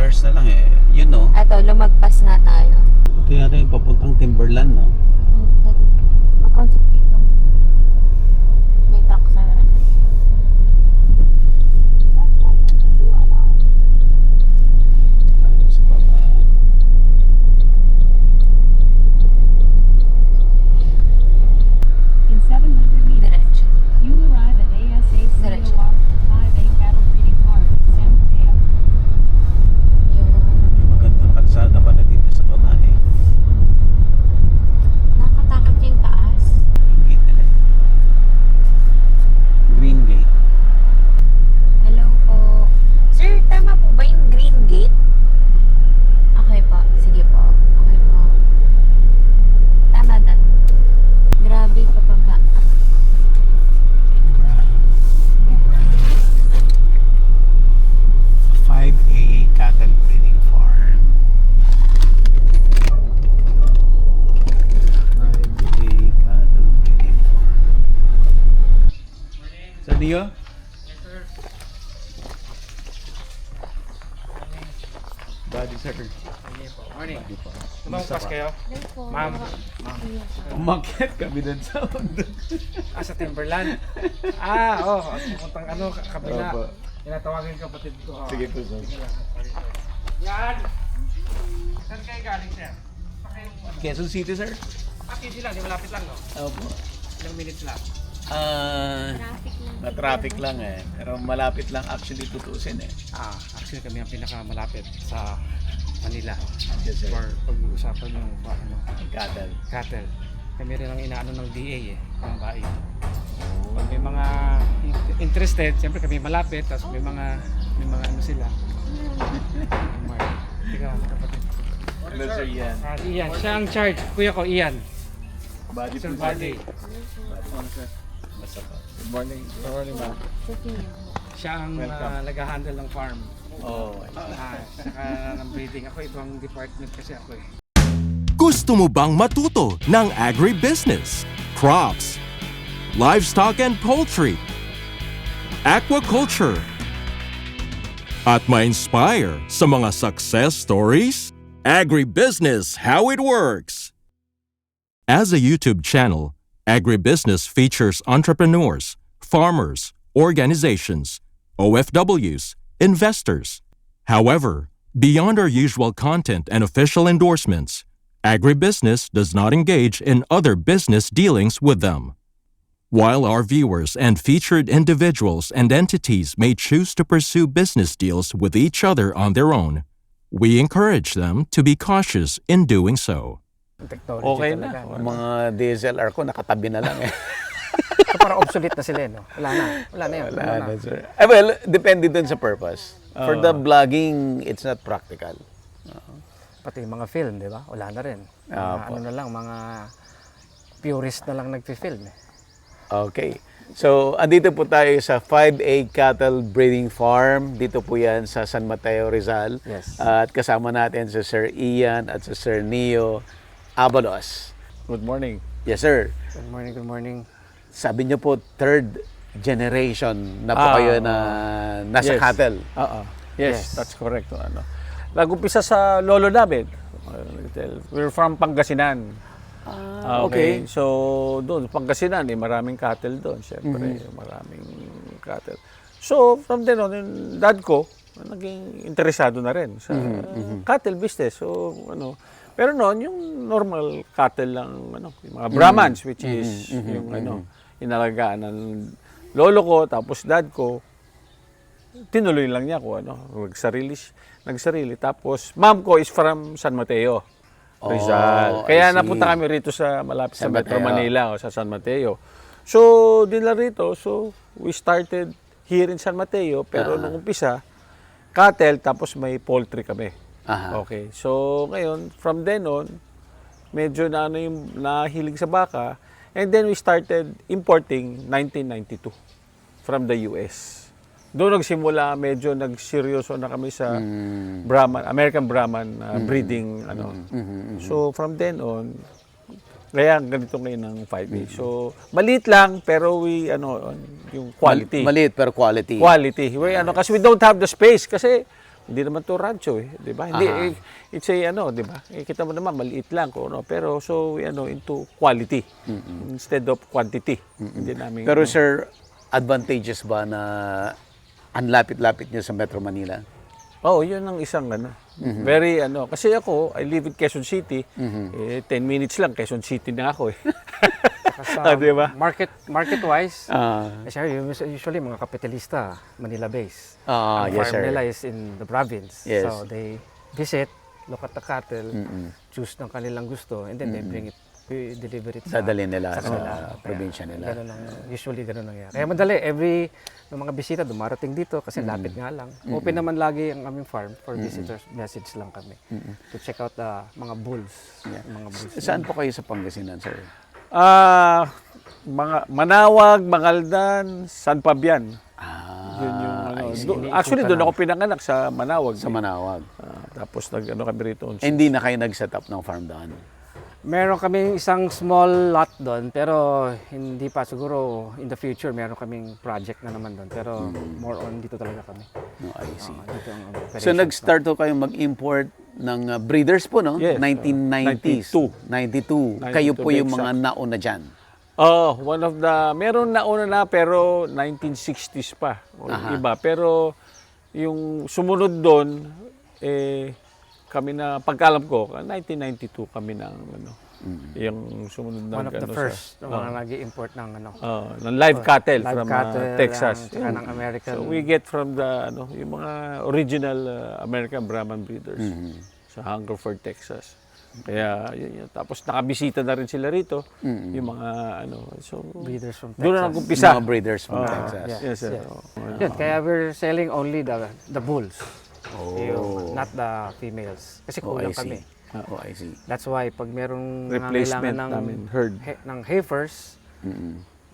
$2 na lang eh. Yun no. Eto, lumagpas na tayo. Ito yata yung papuntang Timberland no. Mag-concentrate lang. May truck sa Ayun sa baba. In 700 meters, diretso. you will arrive at ASA Diretso. Walk 5A Cattle Breeding Farm, San Mateo. Yun. May magandang kalsada pala dito sa baba eh. Nakatakot yung taas. Yung gate nila eh. Green gate. Hello po. Sir, tama po ba yung green gate? Okay po. Sige po. Okay po. Tama dan. Grabe pababa. 5A Cattle Breeding Farm. 5A Cattle Breeding Farm. Sa Dio? Yes, sir. Body sir. Sige po. Morning. Body pa. Tumangkas kayo? Hello po. Ma'am. Umakyat kami dun sa Sa Timberland. Oo. Pupuntang kabila. Opo. Tinatawagin yung kapatid ko. Sige po, sir. Sige lang. Sorry, sir. Yan! Saan kayo galing, sir? Quezon City sir? Easy lang. Di malapit lang, no? Opo. Ilang minutes lang. Traffic lang. Na-traffic lang eh. Pero malapit lang actually tutusin eh. Actually kami ang pinakamalapit sa Manila. Yes sir. For pag-uusapan yung Cattle. cattle. Kami rin ang inaano ng DA ng bahay. Pag may mga interested, siyempre kami malapit, tapos may mga ano sila. Tika, kapatid. Hello sir Ian. Ian, siya ang charge. Kuya ko, Ian. Body Sir po Badi. Basta pa. Good morning. Good morning ma'am. Siya ang Welcome. nag-handle ng farm. Oh. Saka ng breeding. Ako, ibang department kasi ako eh. Gusto mo bang matuto ng agribusiness, crops, livestock and poultry, aquaculture, at ma-inspire sa mga success stories? Agribusiness How It Works! As a YouTube channel, Agribusiness features entrepreneurs, farmers, organizations, OFWs, investors. However, beyond our usual content and official endorsements, Agribusiness does not engage in other business dealings with them. While our viewers and featured individuals and entities may choose to pursue business deals with each other on their own, we encourage them to be cautious in doing so. Technology Okay talaga, na. no? Mga DSLR ko nakatabi na lang eh. So, parang obsolete na sila, no? Wala na. Wala na yun. Wala na, sir. Well, depende dun sa purpose. For the vlogging, it's not practical. Pati yung mga film, di ba? Wala na rin. Opo. Ano na lang, mga purist na lang nagpi-film eh. Okay. So, andito po tayo sa 5A Cattle Breeding Farm. Dito po yan sa San Mateo, Rizal. Yes. At kasama natin si Sir Ian at si Sir Neo Abalos. Good morning. Yes, sir. Good morning, good morning. Sabi niyo po, third generation na po kayo na nasa Yes. cattle. Yes, Yes. that's correct. Nag-umpisa sa lolo namin. We're from Pangasinan. okay. So, doon, Pangasinan, maraming cattle doon. Siyempre, maraming cattle. So, from then on, yung dad ko, naging interesado na rin sa cattle business. So, pero noon, yung normal cattle lang, yung mga Brahmans, which is yung inalagaan ng lolo ko, tapos dad ko, tinuloy lang niya kung nagsarili. Tapos, mom ko is from San Mateo, Rizal. I Kaya see. napunta kami rito sa malapit sa San Metro Mateo. Manila, sa San Mateo. So, dinala rito. So, we started here in San Mateo, pero nung umpisa, cattle, tapos may poultry kami. Aha. Okay. So, ngayon, from then on, medyo yung nahilig sa baka, and then we started importing 1992 from the US. Doon nagsimula, medyo nagseryoso na kami sa Brahman, American Brahman breeding. So from then on, kaya ganito ngayon ng 5A. So maliit lang pero we yung quality. Maliit pero quality. Quality. Kasi we don't have the space kasi Hindi naman to rancho eh, 'di ba? Hindi Aha. it's a ano, 'di ba? Kita mo naman maliit lang ko no, pero so into quality instead of quantity. Hindi namin Pero sir, advantageous ba na ang lapit-lapit niyo sa Metro Manila? oh, yun ang isang ano. Very kasi ako I live in Quezon City. 10 minutes lang Quezon City na ako eh. Sa Di ba? market-wise, Ah, usually mga kapitalista, Manila-based. ah, Ang yes farm sir. nila is in the province. Yes. So they visit, look at the cattle, choose ng kanilang gusto, and then they bring it, deliver it Dadalhin nila sa kanila. probinsya nila. Usually ganun nangyari. Kaya madali, ng mga bisita dumarating dito kasi lapit nga lang. Open naman lagi ang aming farm for visitors. Message lang kami to check out the mga bulls. Mga bulls. Saan po kayo sa Pangasinan, sir? Mga Manawag, Mangaldan, San Fabian. Yun yung I see. actually doon ako pinanganak sa Manawag. Sa Manawag. Tapos kami rito. Hindi na kayo nag-set up ng farm doon? Meron kaming isang small lot doon, pero hindi pa. Siguro in the future, meron kaming project na naman doon. Pero more on dito talaga kami. No, I see. Dito ang So nag-start to kayo mag-import ng breeders po, no? Yes, 1990s. 92. Kayo po 92 yung mga nauna dyan. One of the, meron nauna na pero 1960s pa. O iba. Pero yung sumunod doon, kami na, pagkalam ko, 1992 kami ng, yung sumunod na. one of the first mga nag-import ng ng live cattle live from cattle, Texas. tsaka ng American. So we get from the, yung mga original American Brahman breeders sa Hungerford, Texas. Kaya yun. Tapos nakabisita na rin sila rito, yung mga so breeders from Texas. doon na nag-umpisa. Mga breeders from Texas. Yes, sir. Yun, kaya we're selling only the bulls. Not the females. Kasi Oh, I kulang see. kami. Oh, I see. That's why pag merong Replacement nangangailangan namin, herd. ng heifers,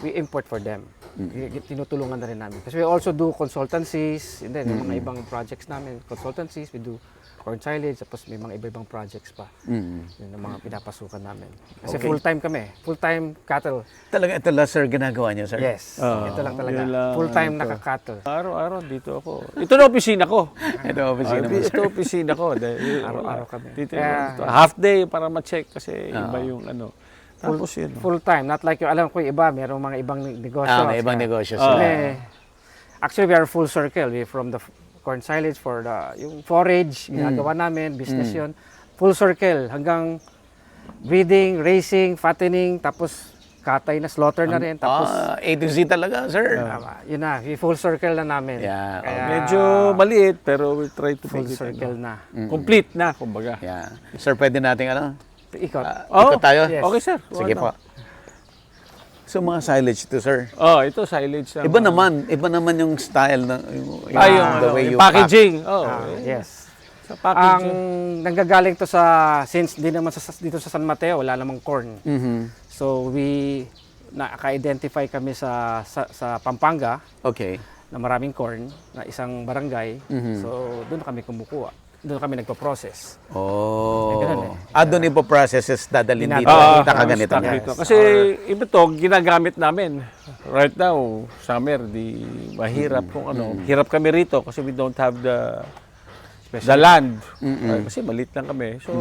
we import for them. Tinutulungan na rin namin. Kasi we also do consultancies, and then yung mga ibang projects namin, consultancies, we do corn silage, tapos may mga iba-ibang projects pa. Yun ang mga pinapasukan namin. Kasi Okay. full-time kami. Full-time cattle. Talaga ito lang, sir, ginagawa niyo, sir? Yes. Ito lang talaga. yun lang, Full-time naka-cattle. Araw-araw dito ako. Ito na opisina ko. Ito, opisina mo, Ito sir. opisina ko. Araw-araw kami. Dito, Kaya- half day para ma-check kasi iba yung Tapos yun. Full-time. Not like yung alam ko yung iba, merong mga ibang negosyo. May ibang negosyo Ah. sila. Actually, we are full circle. We from the corn silage for yung forage, ginagawa namin, business yun. Full circle hanggang breeding, racing, fattening, tapos katay na, slaughter na rin. Tapos, A to Z talaga, sir. yun na, full circle na namin. Yeah, Kaya, Medyo maliit pero we try to full make it circle na. complete na, kumbaga. Yeah. Sir, pwede nating Ikot. ikot tayo? Yes. Okay, sir. Sige po. So, mga silage ito, sir. Ito silage. Iba naman yung style ng yung the way you yung packaging. Yes. Sa Ang packaging. nanggagaling to since di naman dito sa San Mateo, wala namang corn. So we naka-identify kami sa Pampanga Okay. na maraming corn na isang barangay. So doon kami kumukuha. Doon kami nagpo-process. Oh. ganun Doon ipo-processes, dadalhin dito. Dinadala. Nakaganito stock na. dito. Kasi iba to, ginagamit namin. Right now, summer, di mahirap kung Hirap kami rito kasi we don't have the land. Kasi maliit lang kami. So,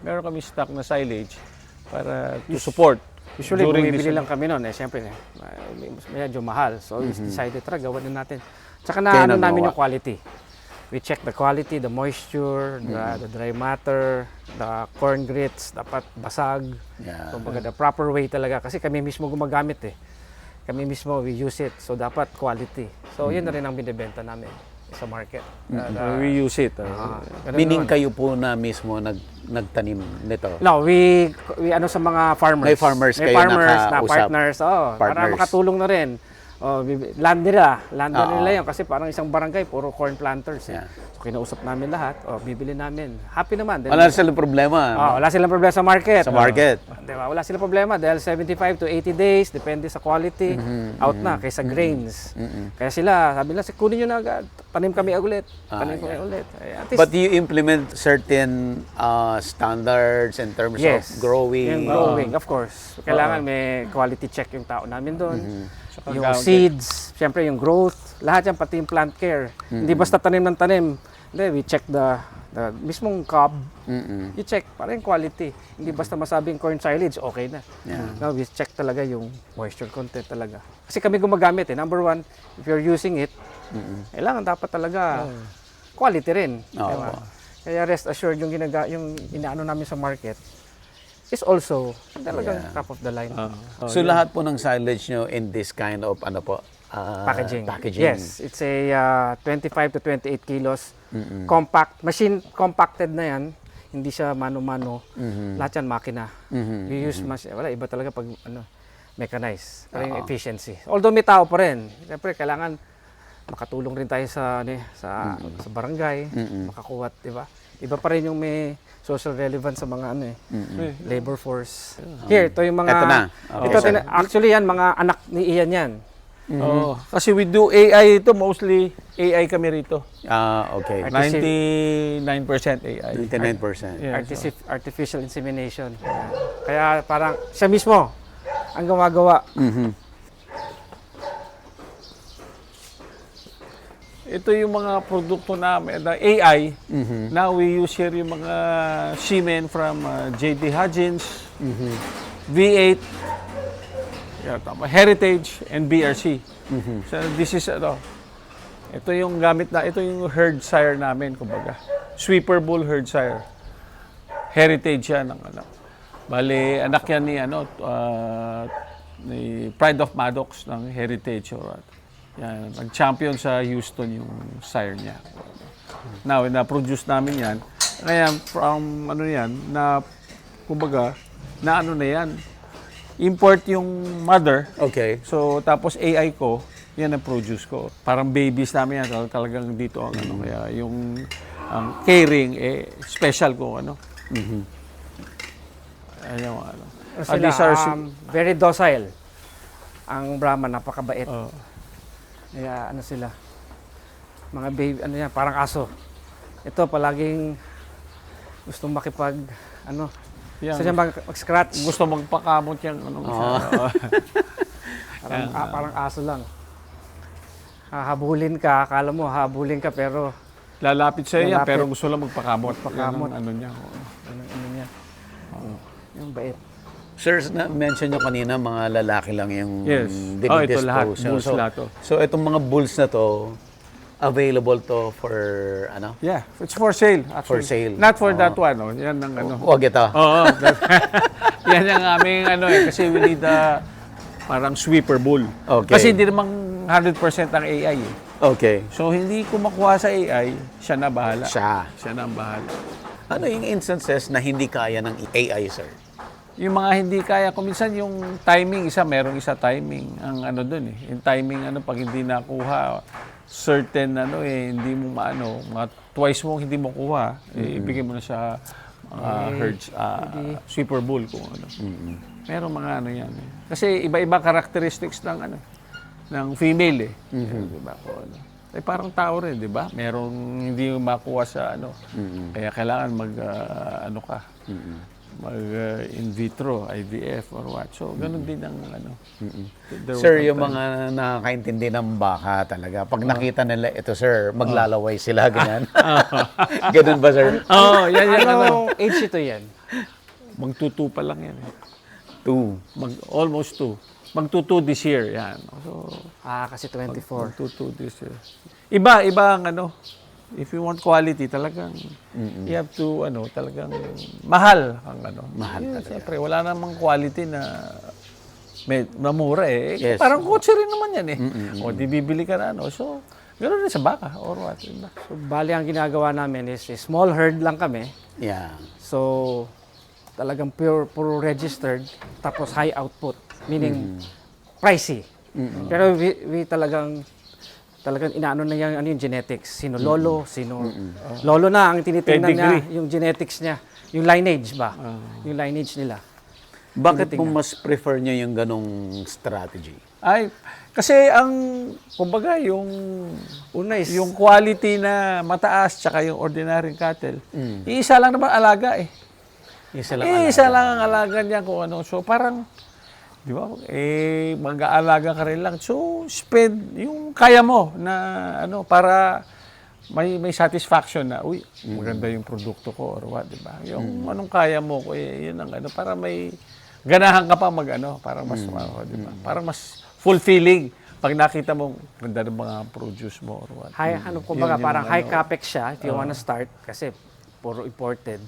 meron kami stock na silage para to support. Usually during bumibili this- lang kami noon siyempre medyo mahal. So we decided tara gawan din natin. Tsaka Kaya na namin nagawa. yung quality. We check the quality, the moisture, the dry matter, the corn grits, dapat basag. Yeah. Kumbaga the proper way talaga kasi kami mismo gumagamit Kami mismo we use it. So dapat quality. So yun na rin ang binebenta namin sa market. we use it. Ganun Meaning naman. kayo po na mismo nagtanim nito. No, we sa mga farmers. May farmers kayo na nakausap. partners. Para Partners. makatulong na rin. Land nila yun kasi parang isang barangay puro corn planters. Yeah. So kinausap namin lahat, bibili namin. Happy naman. Wala silang problema Wala silang problema sa market. sa market. Diba? Wala silang problema dahil 75 to 80 days, depende sa quality, out na kaysa grains. Kaya sila, sabi nila, kunin nyo na agad, tanim kami ulit. Tanim kami ulit. At least, But you implement certain standards in terms of growing. Yung growing, of course. Kailangan may quality check yung tao namin doon. Saka Yung seeds, syempre yung growth, Lahat yan, pati yung plant care. Hindi basta tanim ng tanim. Hindi, we check the mismong cob. You check, para yung quality. Hindi basta masabing corn silage, okay na. Yeah. No, we check talaga yung moisture content talaga. Kasi kami gumagamit Number one, if you're using it, kailangan dapat talaga quality rin. Oo. Diba? Kaya rest assured yung yung inaano namin sa market is also talagang top of the line. So lahat po ng silage nyo in this kind of Packaging. packaging. Yes, it's a 25 to 28 kilos. Compact. Machine compacted na yan. Hindi siya mano-mano. Lahat yan makina. You use wala, iba talaga pag mechanized. Para yung efficiency. Although may tao pa rin. Siyempre, kailangan makatulong rin tayo sa barangay. Makakuha, di ba? Iba pa rin yung may social relevance sa mga labor force. Here, ito yung mga... Ito na. Okay, sir. Actually yan, mga anak ni Ian yan. Oo. Kasi we do AI ito, mostly AI kami rito. Okay. 99% AI. 99%. Yeah, Artificial insemination. Kaya parang siya mismo ang gumagawa. Ito yung mga produkto namin na AI. Now we use here yung mga semen from J.D. Hodgins, V8, Heritage, and BRC. So this is ito yung gamit na, ito yung herd sire namin, kumbaga. Sweeper bull herd sire. Heritage yan ng Bale, anak yan ni Pride of Maddox ng Heritage or what. Yan, nag-champion sa Houston yung sire niya. Now, na-produce namin yan. Kaya from kumbaga, na yan. Import yung mother. Okay. So, tapos AI ko, yan ang produce ko. Parang babies namin yan. Talagang dito ang Kaya yung caring, special ko, Ayun, Sila, these are very docile. Ang Brahman, napakabait. Kaya sila, mga baby, parang aso. Ito, palaging gustong yan. gusto niya mag-scratch. Gusto magpakamot yung Parang aso lang. Hahabulin ka, akala mo hahabulin ka, pero lalapit sa'yo yan, Lalapit. pero gusto lang magpakamot. Pakamot. Yan ang niya. niya. Yung bait. Sir, na-mention nyo kanina, mga lalaki lang yung Yes. Ito lahat. Bulls lahat to. So, itong mga bulls na to, available to for, Yeah, it's for sale. Actually. For sale. Not for that one. Yan ang Huwag ito. Oo. Yan ang aming kasi we need parang sweeper bull. Okay. Kasi hindi namang 100% ang AI eh. Okay. So, hindi ko makuha sa AI, siya na bahala. Siya. Siya na ang bahala. Ano yung instances na hindi kaya ng AI, sir? Yung mga hindi kaya, kuminsan yung timing, merong isa timing. Ang dun eh. Yung timing, pag hindi nakuha, certain, hindi mo mga twice mo hindi mo kuha, ibigay mo na sa herds, sweeper bull kung Merong mga yan eh. Kasi iba-iba characteristics ng female eh. Diba? Parang tao rin, di ba? Merong hindi makuha sa Kaya kailangan mag in vitro, IVF or what. So, ganun din ang Sir, yung mga nakakaintindi ng baka talaga, pag nakita nila ito, sir, maglalaway sila, ganyan. Ganun ba, sir? Yan. Anong age ito yan? Magtutu pa lang yan eh. 2. Almost 2. Magtutu this year, yan. So, Kasi 24. magtutu this year. Iba ang if you want quality, talagang you have to, talagang mahal ang Mahal talaga. Siyempre, wala namang quality na mura eh. Yes. Parang kotse rin naman yan eh. O, di bibili ka na So, gano'n rin sa baka or what. Diba? So, bali ang ginagawa namin is small herd lang kami. Yeah. So, talagang puro registered, tapos high output, meaning pricey. Pero we talagang inaano na yung genetics. Sino lolo, lolo na ang tinitingnan niya, Pedigree. yung genetics niya, yung lineage ba? Yung lineage nila. Bakit mo mas prefer nyo yung ganong strategy? Kasi kumbaga, yung Una is yung quality na mataas tsaka yung ordinary cattle, iisa lang naman alaga eh. Isa lang Isa lang ang alaga niya kung So parang Di ba? Mag-aalaga ka rin lang. So, spend yung kaya mo na ano, para may satisfaction na, uy, maganda yung produkto ko or what, di ba? Yung anong kaya mo, yun ang ano, para may ganahan ka pa para mas, di ba? Para mas fulfilling pag nakita mo, ganda ng mga produce mo or what. Kumbaga, Yun yung parang high ano. capex siya if you wanna start kasi puro imported.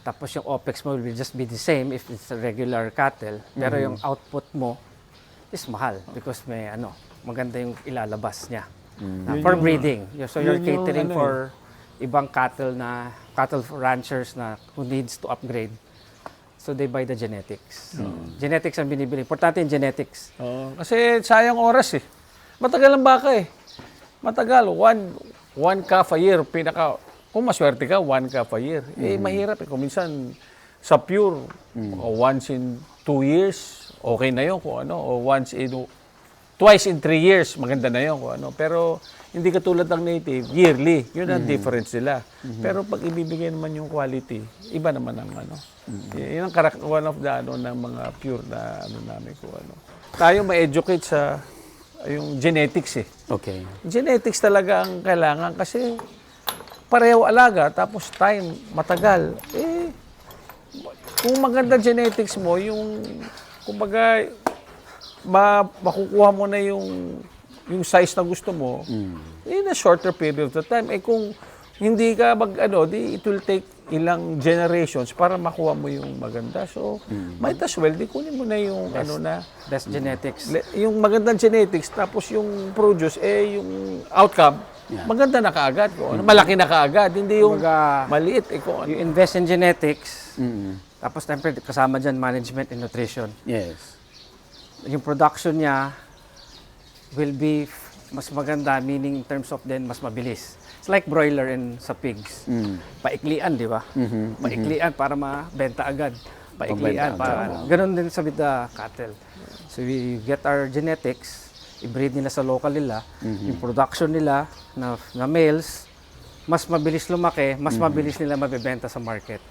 Tapos yung OPEX mo will just be the same if it's a regular cattle, pero yung output mo is mahal because may maganda yung ilalabas niya. For breeding. So you're yun yung catering ano for ibang cattle ranchers na who needs to upgrade. So they buy the genetics. Genetics ang binibili. Importante yung genetics. Kasi sayang oras eh. Matagal ang baka eh. Matagal. One calf a year. Kung maswerte ka, 1 calf a year. Mahirap eh. Kung minsan sa pure, once in 2 years, okay na yun kung ano. O twice in 3 years, maganda na yun kung ano. Pero hindi katulad ng native, yearly. Yun ang difference nila. Pero pag ibibigay naman yung quality, iba naman ang ano. Yun ang one of the ng mga pure na namin kung ano. Tayo ma-educate sa yung genetics eh. Okay. Genetics talaga ang kailangan kasi pareho alaga tapos time matagal. Kung maganda genetics mo, yung kumbaga makukuha mo na yung size na gusto mo in a shorter period of time. Kung hindi ka it will take ilang generations para makuha mo yung maganda. So, might as well, kunin mo na yung Best genetics. yung magandang genetics, tapos yung produce, yung outcome, maganda na kaagad. Malaki na kaagad, hindi yung maliit. You invest in genetics, tapos siyempre kasama dyan management and nutrition. Yes. Yung production niya will be mas maganda, meaning in terms of then mas mabilis. It's like broiler and sa pigs. Paiklian, di ba? Paiklian para mabenta agad. Paiklian. Ganon din sa with the cattle. So we get our genetics, i-breed nila sa local nila, yung production nila na males, mas mabilis lumaki, mas mabilis nila mabebenta sa market.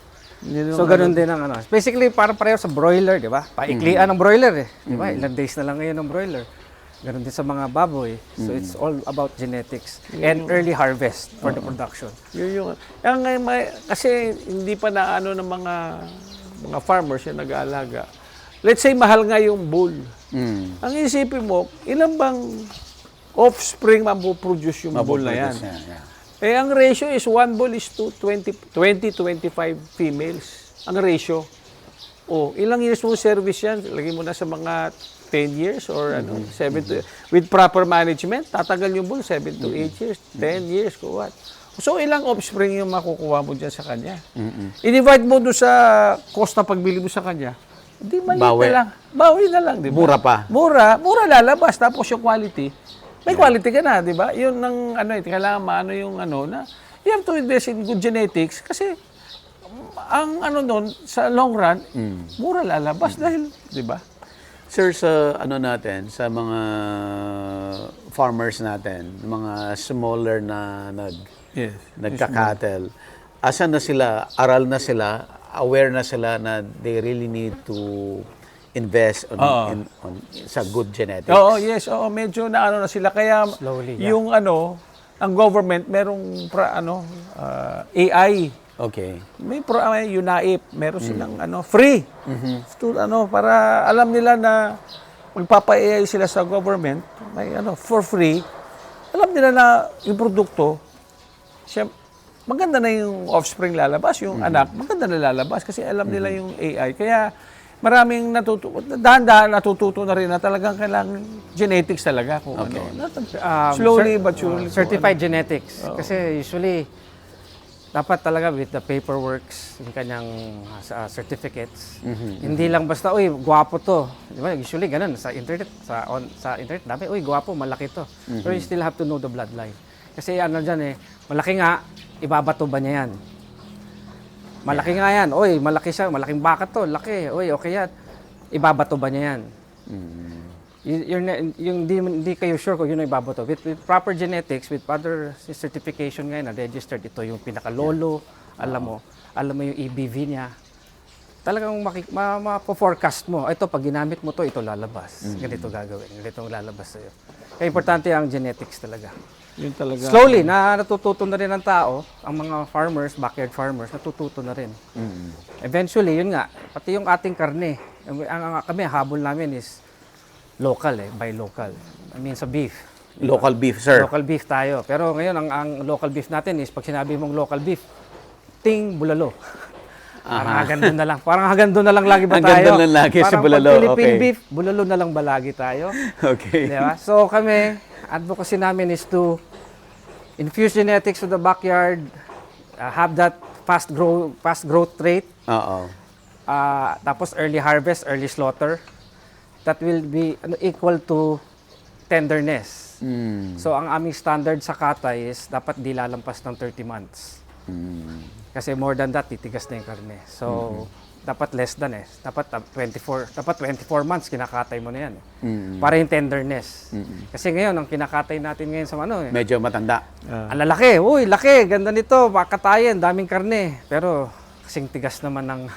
So, ganun din ang Basically, parang pareho sa broiler, di ba? Paiklian ang broiler eh. Di ba? Ilang days na lang ngayon ang broiler. Ganun din sa mga baboy. So, it's all about genetics and early harvest for the production. Kasi hindi pa na ng mga farmers yung nag-aalaga. Let's say, mahal nga yung bull. Ang isipin mo, ilan bang offspring mapuproduce yung bull na yan? Ang ratio is 1 bull is to 20-25 females. Ang ratio. Ilang years mo service yan? Lagay mo na sa mga 10 years or 7 to... With proper management, tatagal yung bull 7 to 8 years, 10 years, what? So, ilang offspring yung makukuha mo dyan sa kanya? I-divide mo doon sa cost na pagbili mo sa kanya. Hindi maliit na lang. Bawi na lang, di ba? Mura pa. Mura lalabas. Tapos yung quality, may quality ka na, di ba? Yun ng kailangan maano yung na you have to invest in good genetics kasi ang doon sa long run, mura lalabas dahil, di ba? Sir, sa natin, sa mga farmers natin, mga smaller na nagka-cattle, asan na sila, aral na sila, aware na sila na they really need to invest on sa good genetics. Yes. Medyo na sila. Kaya Slowly, yung ang government, merong AI. Okay. May UNAIP, meron silang free. Para alam nila na magpapa-AI sila sa government, may for free. Alam nila na yung produkto, maganda na yung offspring lalabas, yung anak, maganda na lalabas kasi alam nila yung AI. Kaya maraming dahan-dahan natututo na rin na talagang kailangan genetics talaga kung slowly but surely. Certified genetics. Kasi usually, dapat talaga with the paperworks, yung kanyang certificates. Hindi lang basta, uy, gwapo to. Di ba? Usually, ganun. Sa internet, sa internet, dami, uy, gwapo, malaki to. Pero you still have to know the bloodline. Kasi dyan malaki nga, ibabato ba niya yan? Malaki nga yan. Uy, malaki siya. Malaking baka to. Laki. Uy, okay yan. Ibabato ba niya yan? Hindi kayo sure kung yun ang ibabato. With proper genetics, with other certification ngayon na registered, ito yung pinaka-lolo. Alam mo yung EBV niya. talagang ma-forecast mo. Ito, pag ginamit mo to, ito lalabas. Ganito gagawin. Ganito lalabas sa'yo. Kaya importante ang genetics talaga. Yun talaga. Slowly, natututo na rin ang tao, ang mga farmers, backyard farmers, natututo na rin. Eventually, yun nga, pati yung ating karne, kami, habol namin is local buy local. I mean, sa beef. Local beef, sir. Local beef tayo. Pero ngayon, ang local beef natin is, pag sinabi mong local beef, ting bulalo. Parang hanggang doon na lang. Parang hanggang doon na lang lagi ba tayo? Hanggang doon lang lagi sa Parang bulalo, pag Philippine okay. beef, bulalo na lang ba lagi tayo? Okay. Di ba? So kami, advocacy namin is to infuse genetics to the backyard, have that fast growth rate, Oo. tapos early harvest, early slaughter. That will be equal to tenderness. So ang aming standard sa katay is dapat di lalampas ng 30 months. Kasi more than that, titigas na yung karne. So, dapat less than Dapat 24 months kinakatay mo na yan. Para yung tenderness. Kasi ngayon, ang kinakatay natin ngayon sa Medyo matanda. ang lalaki. Uy, laki, ganda nito, makatayin, daming karne. Pero, kasing tigas naman ng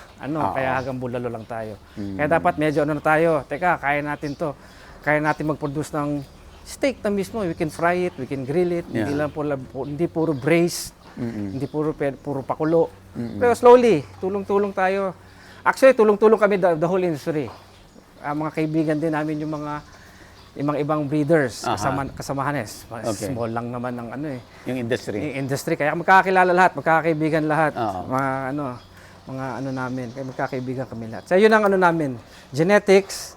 kaya hanggang bulalo lang tayo. Kaya dapat medyo na tayo, teka, kaya natin to. Kaya natin mag-produce ng steak na mismo. We can fry it, we can grill it. Yeah. Hindi puro braised. Hindi puro pakulo. Pero slowly, tulong-tulong tayo. Actually, tulong-tulong kami the whole industry. Mga kaibigan din namin yung mga ibang breeders, kasamahan Okay. Small lang naman ng Yung industry. yung industry. Kaya magkakilala lahat, magkakaibigan lahat. Oo. Mga namin, kaya magkakaibigan kami lahat. So yun ang namin, genetics,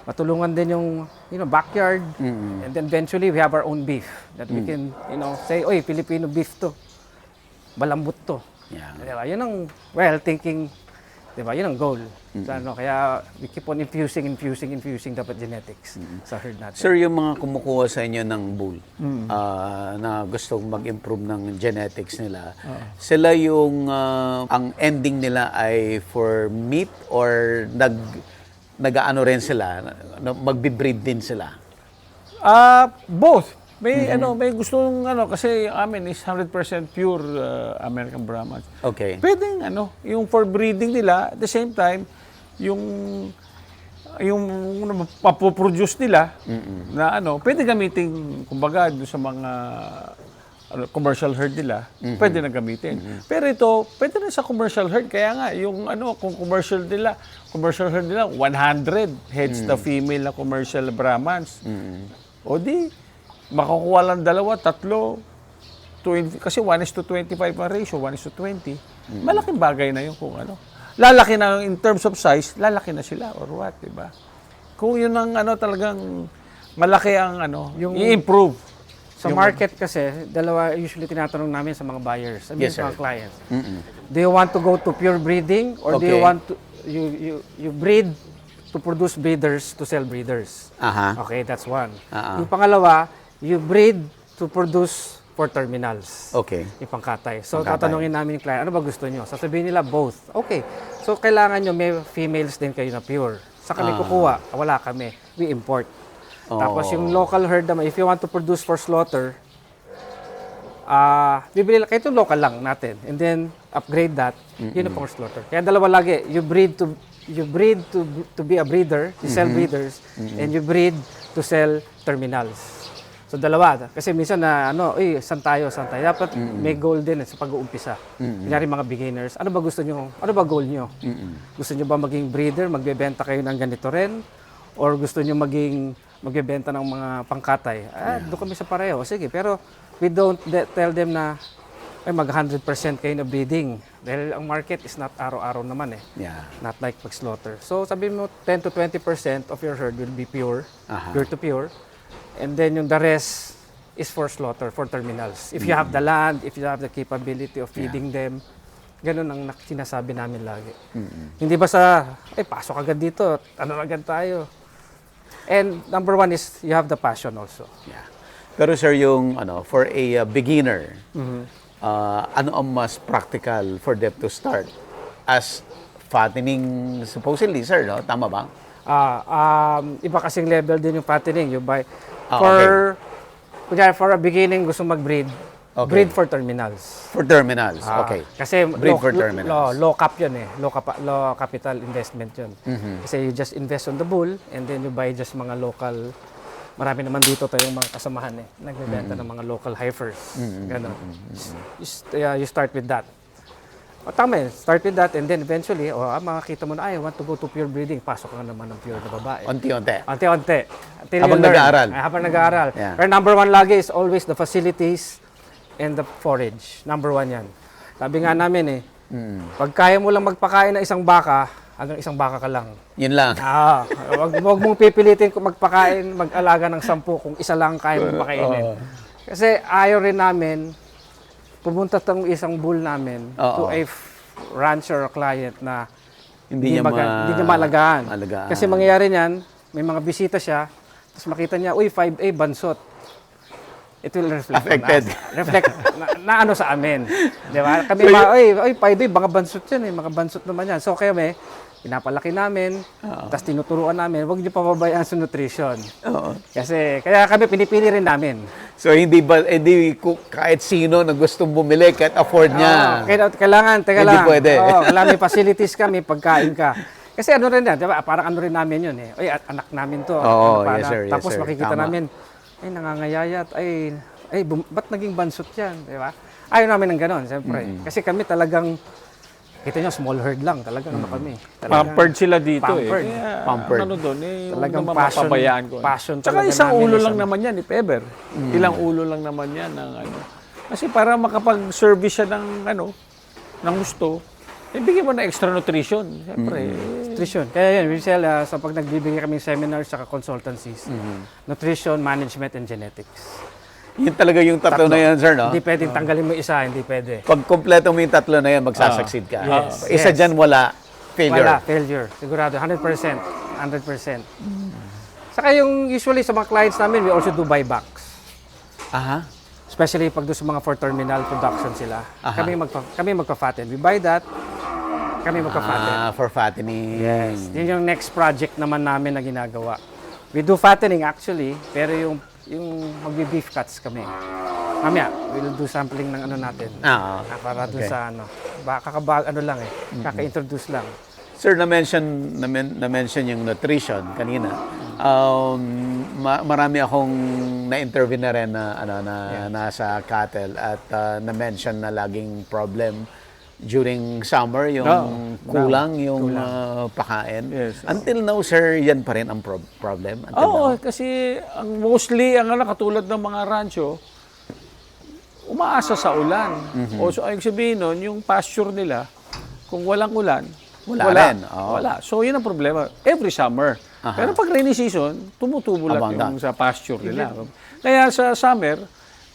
matulungan din yung backyard, and then eventually we have our own beef that we can say, oy, Filipino beef to. Malambot to. Yeah. Diba? Yun ang thinking, diba? Yun ang goal. So, kaya we keep on infusing dapat genetics sa herd natin. Sir, yung mga kumukuha sa inyo ng bull na gustong mag-improve ng genetics nila, sila yung ang ending nila ay for meat or nag-ano rin sila, magbe-breed din sila? Both. May gustong kasi amin is 100% pure American Brahmans. Okay. Pwedeng yung for breeding nila, at the same time, yung papoproduce nila na pwede gamitin kumbaga doon sa mga commercial herd nila, pwede na gamitin. Pero ito, pwede na sa commercial herd, kaya nga yung kung commercial herd nila 100 heads na female na commercial Brahmans. O di makukuha lang 2, 3, 20, kasi 1:25 ang ratio, 1:20. Malaking bagay na yun kung lalaki na in terms of size, lalaki na sila or what, diba? Kung yun ang talagang malaki ang yung i-improve. Sa market kasi, dalawa usually tinatanong namin sa mga buyers, Yes, sa sir. mga clients. Do you want to go to pure breeding or do Okay. you want to you breed to produce breeders to sell breeders? Okay, that's one. Yung pangalawa, you breed to produce for terminals. Okay. Yung pangkatay. So, Pangkatay. tatanungin namin yung client, ano ba gusto nyo? Sasabihin nila, both. Okay. So, kailangan nyo may females din kayo na pure. Sa kami kukuha, wala kami. We import. Tapos yung local herd naman, if you want to produce for slaughter, bibili lang, kahit yung local lang natin. And then, upgrade that, yun ang for slaughter. Kaya dalawa lagi, you breed to be a breeder, you sell breeders, and you breed to sell terminals. So dalawa, kasi minsan na saan tayo? Dapat may goal din sa pag-uumpisa. Kunyari mga beginners, ano ba gusto nyo? Ano ba goal nyo? Gusto nyo ba maging breeder, magbebenta kayo ng ganito rin? Or gusto nyo magbebenta ng mga pangkatay? Doon kami sa pareho. Sige, pero we don't tell them na mag 100% kayo na breeding. Dahil ang market is not araw-araw naman Yeah. Not like pag-slaughter. So sabi mo 10 to 20% of your herd will be pure, pure to pure. And then yung the rest is for slaughter, for terminals. If you have the land, if you have the capability of feeding them, ganun ang sinasabi namin lagi. Hindi ba pasok agad dito, agad tayo. And number one is you have the passion also. Yeah. Pero sir, yung for a beginner, ano ang mas practical for them to start as fattening supposedly, sir, no? Tama ba? Iba kasing level din yung fattening. You buy Okay. kunyari for a beginning gusto mag-breed, Okay. Breed for terminals. For terminals, Ah, okay. Kasi Breed for terminals. low cap yun eh. Low capital investment yun. Mm-hmm. Kasi you just invest on the bull and then you buy just mga local. Marami naman dito tayong mga kasamahan eh. Nagbebenta ng mga local heifers. Ganon. You start with that. O tama yun. Start with that and then eventually, makakita mo na, I want to go to pure breeding. Pasok ka naman ng pure na babae. Unti-unti. Unti-unti. Until Habang you learn. nag-aaral. Habang nag-aaral. Yeah. Pero number one lagi is always the facilities and the forage. Number one yan. Sabi nga namin pag kaya mo lang magpakain ng isang baka, hanggang isang baka ka lang. Yun lang. Wag mong pipilitin kung magpakain, mag-alaga ng 10 kung isa lang kaya mong pakainin. Kasi ayaw rin namin, pumunta tong isang bull namin to a rancher or client na hindi niya malagaan. Kasi mangyayari niyan, may mga bisita siya, tapos makita niya, uy, 5A, bansot. It will reflect Affected. on us. Reflect na ano sa amin. Di ba? Kami, uy, 5A, mga bansot yan eh, mga bansot naman yan. So kaya pinapalaki namin, tapos tinuturuan namin, huwag niyo pababayaan sa nutrition. Kasi, kaya kami pinipili rin namin. So hindi kahit sino na gustong bumili, kahit afford niya. Kailangan, Hindi pwede. Kailangan may facilities ka, may pagkain ka. Kasi ano rin yan, diba? Parang ano rin namin yun eh. Uy, anak namin to. Yes sir, yes Tapos sir. makikita Tama. namin, nangangayayat, ba't naging bansot yan? Diba? Ayaw namin ng ganon, siyempre. Kasi kami talagang, kita nyo, small herd lang. Talagang ano kami. Pampered sila dito Pampered. eh. Kaya, Pampered. ano doon, huwag Talagang naman passion- mapabayaan ko. passion Tsaka talaga isang namin ulo is lang ano. naman yan, if ever. Ilang ulo lang naman yan ng ano. Kasi para makapag-service siya ng gusto, bigyan mo na extra nutrition. Siyempre. Nutrition. Kaya yan, Michelle, sa pag nagbibigay kami seminars sa consultancies, nutrition, management, and genetics. Yun talaga yung tatlo na yan, sir, no? Hindi pwedeng tanggalin mo isa, hindi pwede. Pag kompleto mo yung tatlo na yan, magsasucceed ka. Isa Yes. dyan, wala. Failure. Wala, failure. Sigurado, 100%. 100%. Saka yung usually sa mga clients namin, we also do buybacks. Aha. Especially pag doon sa mga for terminal production sila. Aha. Kami magpa-fatten. We buy that, kami magpa-fatten. For fattening. Yes. Yun yung next project naman namin na ginagawa. We do fattening actually, pero yung magbi-beef cuts kami. Mamaya, we'll do sampling ng ano natin. Para doon sa ano. Kaka-introduce lang. Sir, na-mention yung nutrition kanina. Marami akong na-interview na rin na nasa cattle at na-mention na laging problem during summer yung kulang yung pakain. Yes. Until now, sir, yan pa rin ang problem? Until now? Kasi mostly, katulad ng mga rancho, umaasa sa ulan. So, ayun sabihin nun, yung pasture nila, kung walang ulan, Wala rin. Wala. So, yun ang problema. Every summer. Pero pag rainy season, tumutubo lang yung sa pasture nila. Kaya sa summer,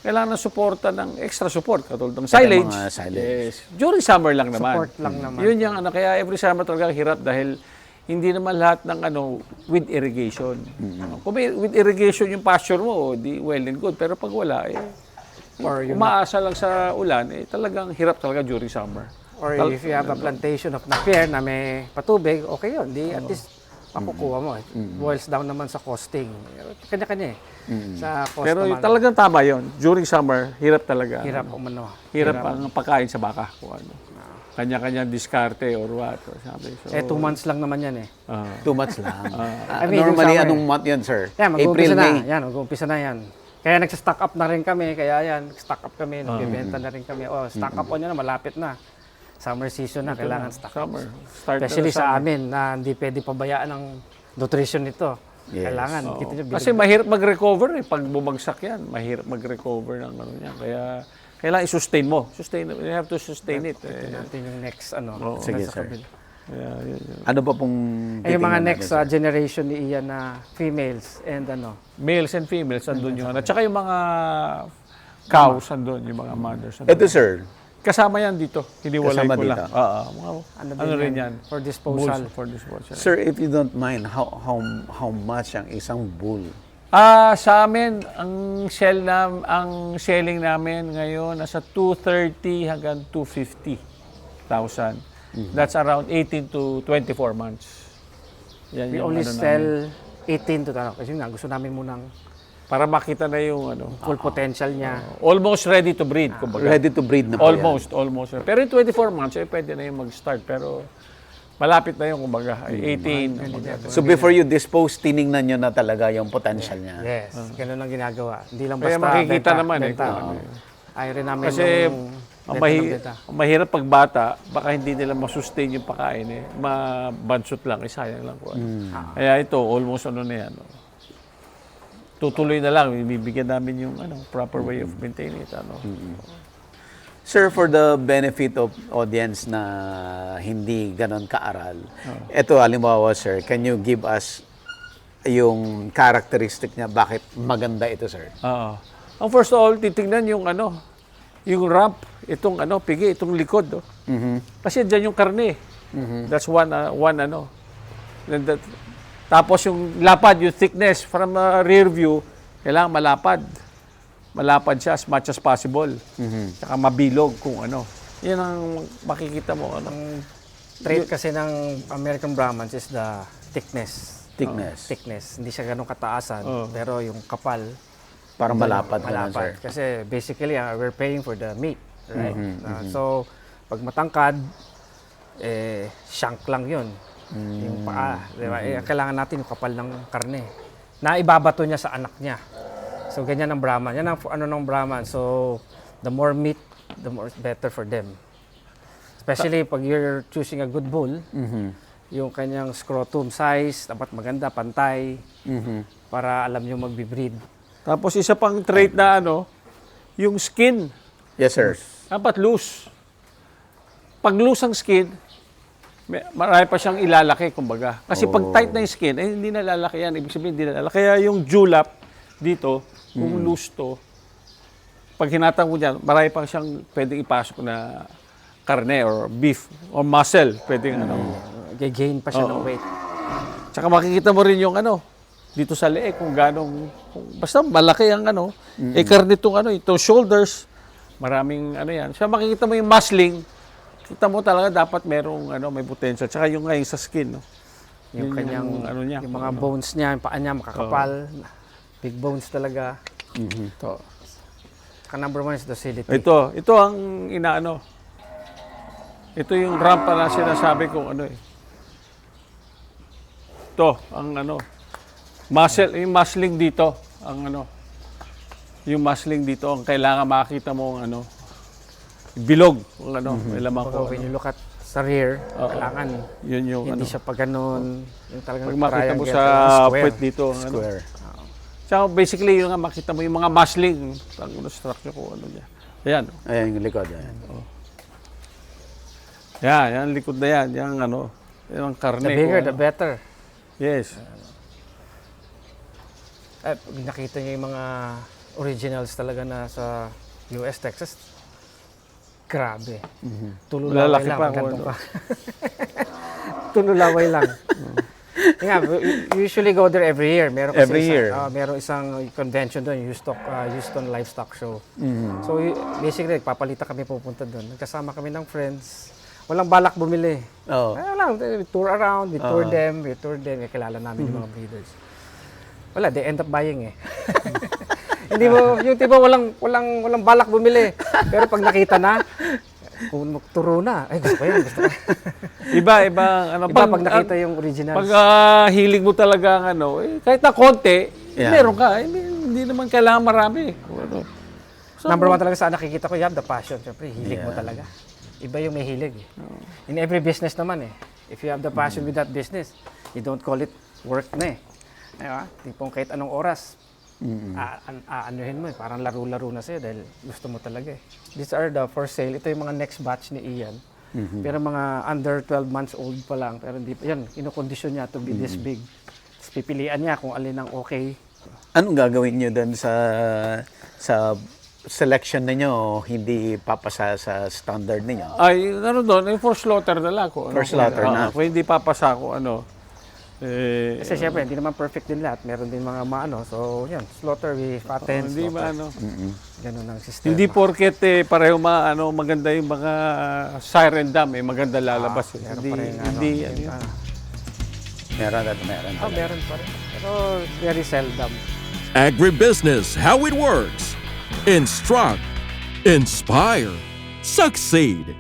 kailangan ng suporta ng extra support, katulad ng silage. Mga silage. Yes. During summer lang naman. Support lang naman. Yun yung kaya every summer talaga hirap dahil hindi naman lahat ng with irrigation. Kung may with irrigation yung pasture mo, di well and good. Pero pag wala, umaasa lang sa ulan, talagang hirap talaga during summer. Or if you have a plantation of napier na may patubig, okay yun. Di at least makukuha mo. It boils down naman sa costing. Kanya-kanya sa cost Pero naman. talagang tama yun. During summer, hirap talaga. Hirap umano. Hirap ang pagkain sa baka. Kung ano. Kanya-kanya diskarte or what. Or sabi. So, 2 months lang naman yan eh. 2 months lang. I mean, yung Normally, summer. anong month yan, sir? Yan, April, mag-uumpisa na. May? Yan, mag-uumpisa na yan. Kaya nagsa-stock up na rin kami. Kaya yan, stock up kami. Nagbibenta na rin kami. Stock up on yan, malapit na. Summer season na, kailangan stock up. Summer. Start Especially na sa summer. amin na hindi pwede pabayaan ng nutrition nito. Yes. Kailangan. Kita nyo, Kasi mahirap mag-recover pag bumagsak yan. Mahirap mag-recover ng niya. Kaya kailangan i-sustain mo. You have to sustain it. natin yung next Sige, nasa sir. kabila. Yun. Ano pa pong Yung mga titingnan next natin, sir? generation ni Ian na females and Males and females, andun yung At saka yung mga cows, andun. Yung mga mothers. Andun. Ito, sir. Kasama yan dito. Hiniwalay Kasama ko lang. dito. Ano rin yan? for disposal. Bulls for disposal. Sir, if you don't mind, how much ang isang bull? Sa amin, ang selling namin ngayon nasa 230 hanggang 250,000. That's around 18 to 24 months. Yan We yung only ano namin. sell 18 to 20. Kasi nga, gusto namin munang Para makita na yung ano, Full potential niya. almost ready to breed, kumbaga. Ready to breed na po yan. Almost. Pero in 24 months, pwede na yung mag-start. Pero malapit na yung, kumbaga, 18. kumbaga. So before you dispose, tiningnan nyo na talaga yung potential niya. Yes, ganun ang ginagawa. Hindi lang Kaya basta makikita benta, naman benta. kung ano. Ayaw rin namin Kasi yung ang, benta ng benta. ang mahirap pag bata, baka hindi nila masustain yung pagkain eh. Mabansot lang, sayang lang po. Kaya ito, almost ano na yan. Tutuloy na lang, ibibigyan namin yung proper way of maintaining it. Sir, for the benefit of audience na hindi ganon kaaral, ito halimbawa sir, can you give us yung characteristic niya, bakit maganda ito sir? Oo. Ang first of all, titingnan yung yung ramp, itong pigi, itong likod. Kasi dyan yung karne. That's one Then tapos yung lapad, yung thickness from rear view, kailangan malapad. Malapad siya as much as possible. Tsaka mabilog kung ano. Yan ang makikita mo. Ang trait kasi ng American Brahmans is the thickness. Thickness. Hindi siya ganun kataasan, pero yung kapal, Para malapad na sir. Kasi basically, we're paying for the meat. Right? So, pag matangkad, shank lang yun. Yung paa. Diba? Kailangan natin yung kapal ng karne. Na ibabato niya sa anak niya. So, ganyan ang Brahman. Yan ang ng Brahman. So, the more meat, the more better for them. Especially pag you're choosing a good bull, yung kanyang scrotum size, dapat maganda, pantay, para alam nyo magbe-breed. Tapos isa pang trait na yung skin. Yes sir. Dapat loose. Pag loose ang skin, marami pa siyang ilalaki, kumbaga. Kasi pag tight na yung skin, hindi na lalaki yan. Ibig sabihin, hindi na lalaki. Kaya yung julap dito, kung loose to, pag hinatang mo dyan, marami pa siyang pwedeng ipasok na karne or beef or muscle. Pwedeng Gain pa siya ng weight. Tsaka makikita mo rin yung dito sa leeg kung basta malaki ang karne itong shoulders, maraming yan. Siya makikita mo yung muscling, kita mo talaga dapat merong may potential. Tsaka yung ngayon sa skin, Yung kanyang, niya, yung mga bones niya, yung paa niya, makakapal. Big bones talaga. Ito. Saka number one is docility. Ito ang Ito yung rampa na sinasabi kong Ito, ang muscle, yung muscling dito, yung muscling dito, ang kailangan makita mo bilog, may laman ko. When you look at sa rear, kailangan Yun yung hindi siya pa ganun. Yung talagang pag makita mo triangle, sa square. puwet dito, Square. Tsaka basically yung makita mo yung mga muscling, ang structure ko niya. Ayan. Ayan yung likod. Ayan. Yan likod na yan, yan yan ang karne. The bigger, ko, the better. Yes. Pag nakita niyo yung mga originals talaga na sa US, Texas, grabe. Tululaway Malalaki lang. pa Ganito pa. Tululaway lang. Yeah, we usually go there every year. Meron kasi Every year. Meron isang convention doon, Houston Livestock Show. So basically, nagpapalita kami pupunta doon. Nagkasama kami ng friends. Walang balak bumili. Oh. Lang, we tour around, we tour them, kilala namin yung mga breeders. Wala, they end up buying eh. Hindi mo, yung tipo walang balak bumili. Pero pag nakita na, kung magturo na, ay gusto ko yan, gusto ko. Iba Pag nakita yung originals. Pag hilig mo talaga kahit na konti, meron ka. Hindi naman kailangan marami. So, Number one talaga sa nakikita ko, you have the passion. Siyempre, hilig mo talaga. Iba yung may hilig. In every business naman if you have the passion with that business, you don't call it work na Diba? Tipong kahit anong oras, anuhin mo parang laro-laro na sa'yo dahil gusto mo talaga These are the for sale. Ito yung mga next batch ni Ian. Pero mga under 12 months old pa lang. Pero hindi pa, yan, kinokondisyon niya to be this big. Tapos pipilian niya kung alin ang okay. Anong gagawin niyo doon sa selection ninyo, hindi papasa sa standard ninyo? Ay, doon, for slaughter na lang. For slaughter na. Kung hindi papasa ko, Kasi syempre, hindi naman perfect din lahat. Meron din mga So, yan, slaughter, we fatten, hindi ba, Ganun ang system. hindi porket pareho maganda yung mga siren dam, maganda lalabas. Meron Hindi, pa rin, hindi, Meron at meron. meron pa rin. Pero very seldom. Agribusiness, how it works. Instruct, inspire, succeed.